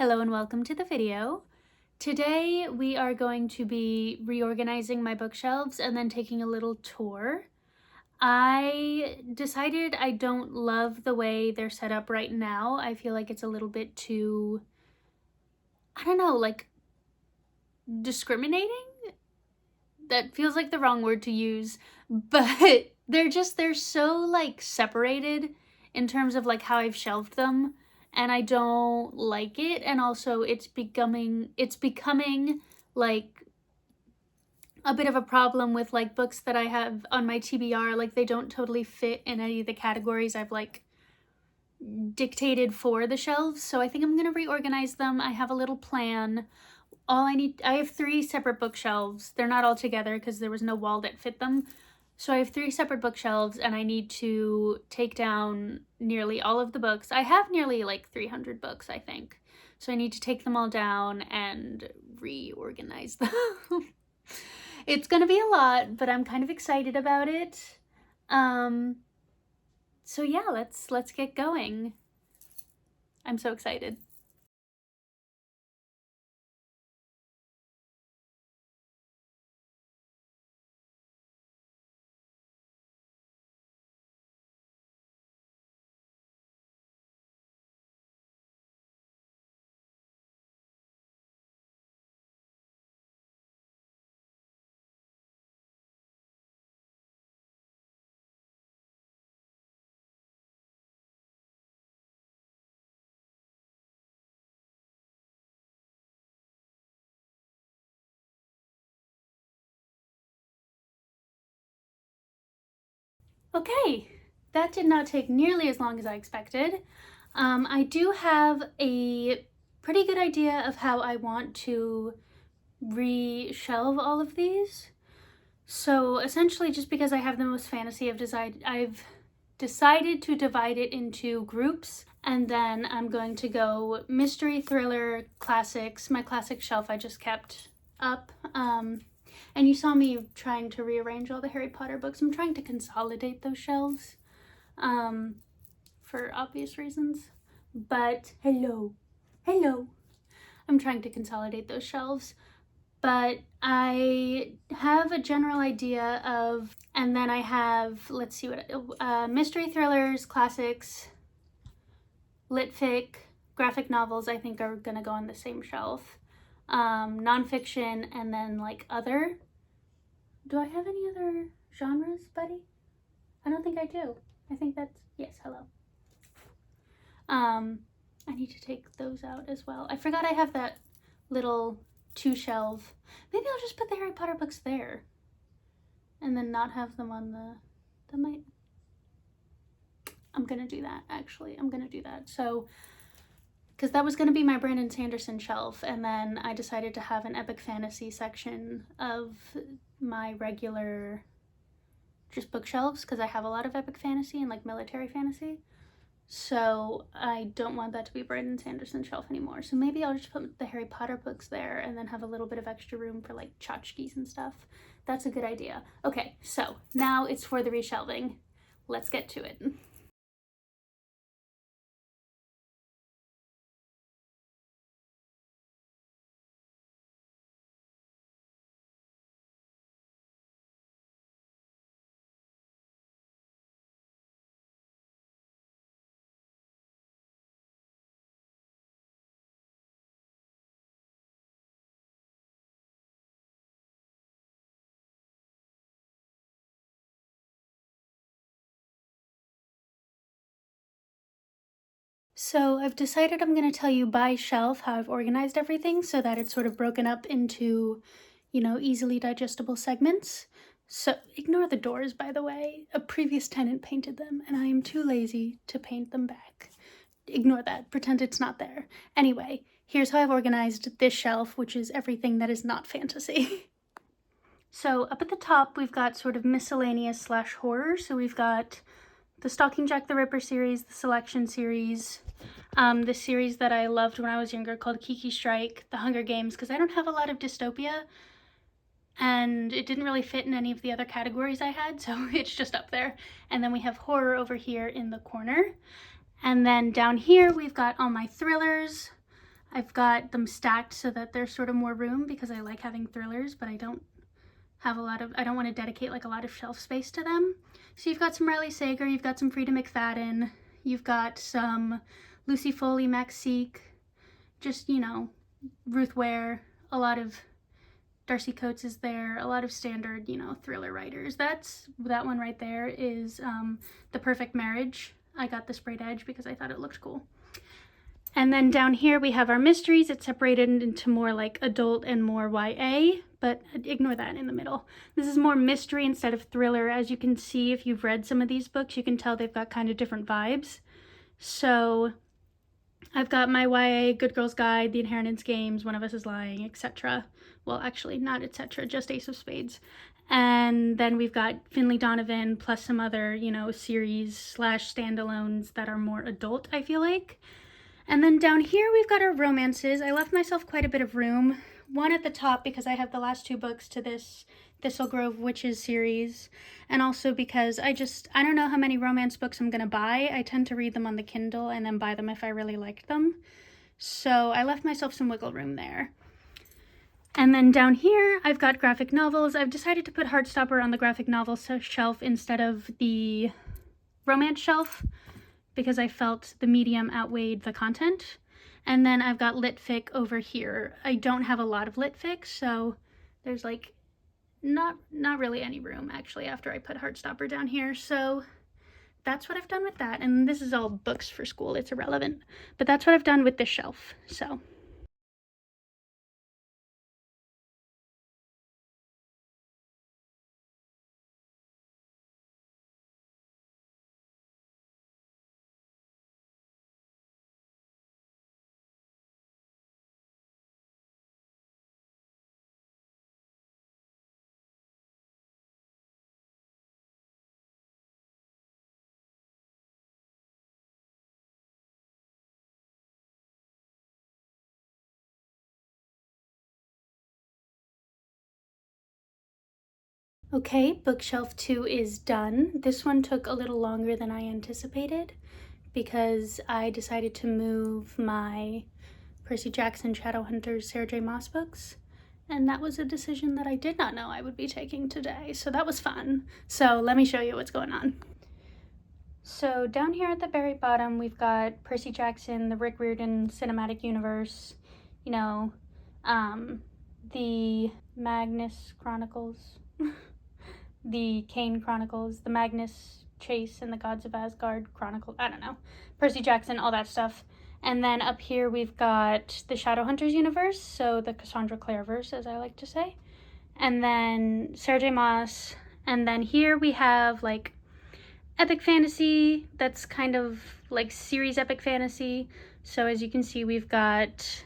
Hello and welcome to the video. Today we are going to be reorganizing my bookshelves and then taking a little tour. I decided I don't love the way they're set up right now. I feel like it's a little bit too, I don't know, like discriminating? That feels like the wrong word to use, but they're so like separated in terms of like how I've shelved them, and I don't like it. And also it's becoming like a bit of a problem with like books that I have on my TBR. Like they don't totally fit in any of the categories I've like dictated for the shelves. So I think I'm gonna reorganize them. I have a little plan. I have 3 separate bookshelves. They're not all together because there was no wall that fit them. So I have 3 separate bookshelves and I need to take down nearly all of the books. I have nearly like 300 books, I think. So I need to take them all down and reorganize them. It's gonna be a lot, but I'm kind of excited about it. So yeah, let's get going. I'm so excited. Okay, that did not take nearly as long as I expected. I do have a pretty good idea of how I want to re-shelve all of these. So essentially, just because I have the most fantasy, I've decided to divide it into groups, and then I'm going to go mystery, thriller, classics. My classic shelf I just kept up. And you saw me trying to rearrange all the Harry Potter books. I'm trying to consolidate those shelves for obvious reasons. But hello. I'm trying to consolidate those shelves. But I have a general idea of, and then I have, let's see what, mystery, thrillers, classics, lit fic, graphic novels I think are gonna go on the same shelf. Nonfiction, and then like other. Do I have any other genres, buddy? I don't think I do. I think that's, yes, hello. I need to take those out as well. I forgot I have that little 2 shelf. Maybe I'll just put the Harry Potter books there and then not have them on I'm gonna do that, actually. I'm gonna do that. So, because that was gonna be my Brandon Sanderson shelf, and then I decided to have an epic fantasy section of my regular just bookshelves, because I have a lot of epic fantasy and like military fantasy. So I don't want that to be Brandon Sanderson shelf anymore. So maybe I'll just put the Harry Potter books there and then have a little bit of extra room for like tchotchkes and stuff. That's a good idea. Okay, so now it's for the reshelving. Let's get to it. So I've decided I'm going to tell you by shelf how I've organized everything so that it's sort of broken up into, easily digestible segments. So ignore the doors, by the way. A previous tenant painted them and I am too lazy to paint them back. Ignore that. Pretend it's not there. Anyway, here's how I've organized this shelf, which is everything that is not fantasy. So up at the top, we've got sort of miscellaneous / horror. So we've got the Stalking Jack the Ripper series, the Selection series, the series that I loved when I was younger called Kiki Strike, the Hunger Games, because I don't have a lot of dystopia, and it didn't really fit in any of the other categories I had, so it's just up there. And then we have horror over here in the corner. And then down here, we've got all my thrillers. I've got them stacked so that there's sort of more room because I like having thrillers, but I don't want to dedicate like a lot of shelf space to them. So you've got some Riley Sager, you've got some Frida McFadden, you've got some Lucy Foley, Maxine, just, you know, Ruth Ware, a lot of Darcy Coates is there, a lot of standard, you know, thriller writers. That one right there is The Perfect Marriage. I got the sprayed edge because I thought it looked cool. And then down here we have our mysteries. It's separated into more like adult and more YA, but ignore that in the middle. This is more mystery instead of thriller. As you can see, if you've read some of these books, you can tell they've got kind of different vibes. So I've got my YA, Good Girl's Guide, The Inheritance Games, One of Us is Lying, etc. Well, actually, not etc., just Ace of Spades. And then we've got Finley Donovan plus some other, you know, series / standalones that are more adult, I feel like. And then down here we've got our romances. I left myself quite a bit of room. One at the top because I have the last 2 books to this Thistle Grove Witches series, and also because I don't know how many romance books I'm gonna buy. I tend to read them on the Kindle and then buy them if I really liked them. So I left myself some wiggle room there. And then down here, I've got graphic novels. I've decided to put Heartstopper on the graphic novel shelf instead of the romance shelf because I felt the medium outweighed the content. And then I've got lit fic over here. I don't have a lot of lit fic, so there's like not really any room actually after I put Heartstopper down here. So that's what I've done with that. And this is all books for school. It's irrelevant. But that's what I've done with this shelf. So okay, bookshelf 2 is done. This one took a little longer than I anticipated because I decided to move my Percy Jackson Shadowhunters Sarah J. Maas books, and that was a decision that I did not know I would be taking today, so that was fun. So let me show you what's going on. So down here at the very bottom, we've got Percy Jackson, the Rick Riordan Cinematic Universe, you know, the Magnus Chronicles, the Kane Chronicles, the Magnus Chase and the Gods of Asgard Chronicles, I don't know, Percy Jackson, all that stuff. And then up here we've got the Shadowhunters universe, so the Cassandra Clareverse, as I like to say. And then Sarah J. Maas. And then here we have like epic fantasy, that's kind of like series epic fantasy. So as you can see, we've got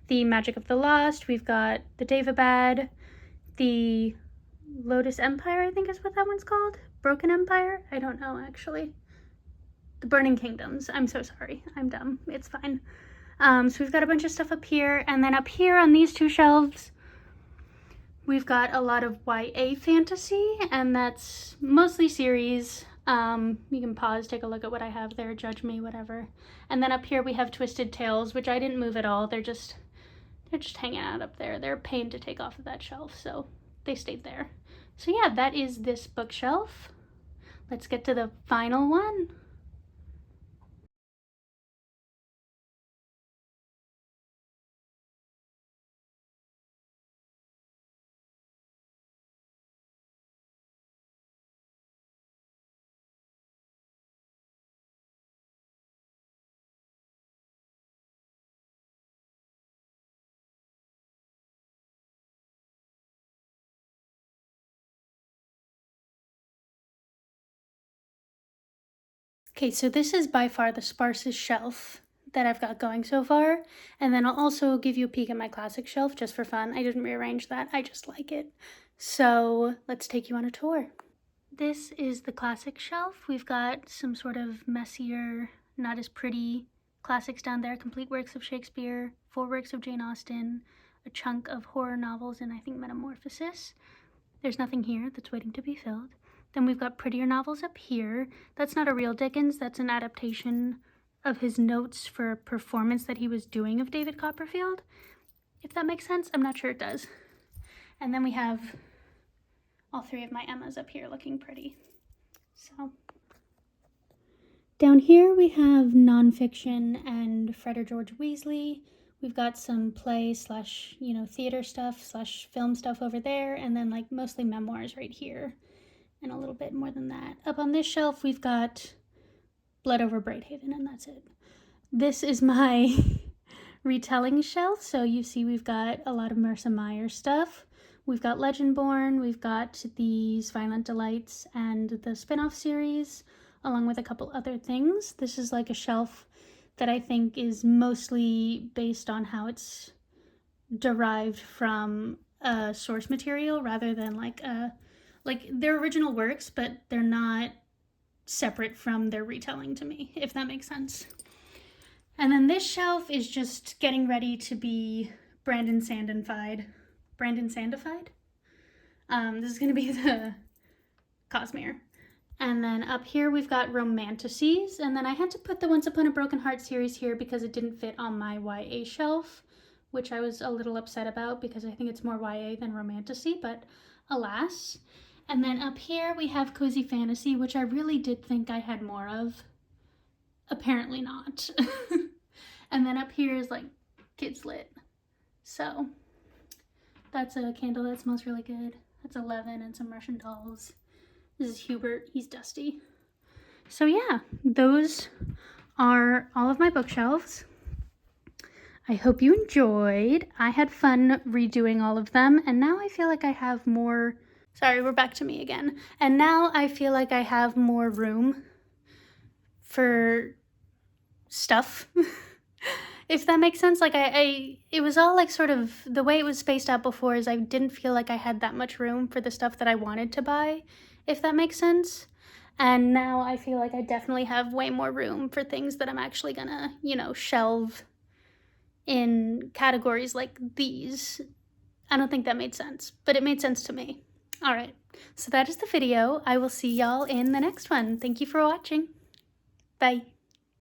the Magic of the Lost, we've got the Daevabad, the Lotus Empire, I think is what that one's called. Broken Empire? I don't know, actually. The Burning Kingdoms. I'm so sorry. I'm dumb. It's fine. So we've got a bunch of stuff up here. And then up here on these 2 shelves, we've got a lot of YA fantasy, and that's mostly series. You can pause, take a look at what I have there, judge me, whatever. And then up here we have Twisted Tales, which I didn't move at all. They're just hanging out up there. They're a pain to take off of that shelf, so they stayed there. So yeah, that is this bookshelf. Let's get to the final one. Okay, so this is by far the sparsest shelf that I've got going so far. And then I'll also give you a peek at my classic shelf just for fun. I didn't rearrange that, I just like it. So let's take you on a tour. This is the classic shelf. We've got some sort of messier, not as pretty classics down there, complete works of Shakespeare, 4 works of Jane Austen, a chunk of horror novels, and I think Metamorphosis. There's nothing here that's waiting to be filled. Then we've got prettier novels up here. That's not a real Dickens, that's an adaptation of his notes for a performance that he was doing of David Copperfield, if that makes sense. I'm not sure it does. And then we have all three of my Emmas up here looking pretty. So down here we have nonfiction and Fred or George Weasley. We've got some play slash, theater stuff slash film stuff over there, and then like mostly memoirs right here, and a little bit more than that. Up on this shelf we've got Blood Over Brighthaven, and that's it. This is my retelling shelf, so you see we've got a lot of Marissa Meyer stuff. We've got Legendborn, we've got these Violent Delights and the spin-off series, along with a couple other things. This is like a shelf that I think is mostly based on how it's derived from a source material rather than like their original works, but they're not separate from their retelling to me, if that makes sense. And then this shelf is just getting ready to be Brandon Sandified. This is going to be the Cosmere. And then up here we've got Romanticises, and then I had to put the Once Upon a Broken Heart series here because it didn't fit on my YA shelf, which I was a little upset about because I think it's more YA than Romantasy, but alas. And then up here we have Cozy Fantasy, which I really did think I had more of. Apparently not. And then up here is like Kids Lit. So that's a candle that smells really good. That's 11 and some Russian dolls. This is Hubert. He's dusty. So yeah, those are all of my bookshelves. I hope you enjoyed. I had fun redoing all of them, and now I feel like I have more... Sorry, we're back to me again. And now I feel like I have more room for stuff, if that makes sense. Like it was all like sort of, the way it was spaced out before is I didn't feel like I had that much room for the stuff that I wanted to buy, if that makes sense. And now I feel like I definitely have way more room for things that I'm actually gonna, shelve in categories like these. I don't think that made sense, but it made sense to me. All right, so that is the video. I will see y'all in the next one. Thank you for watching. Bye.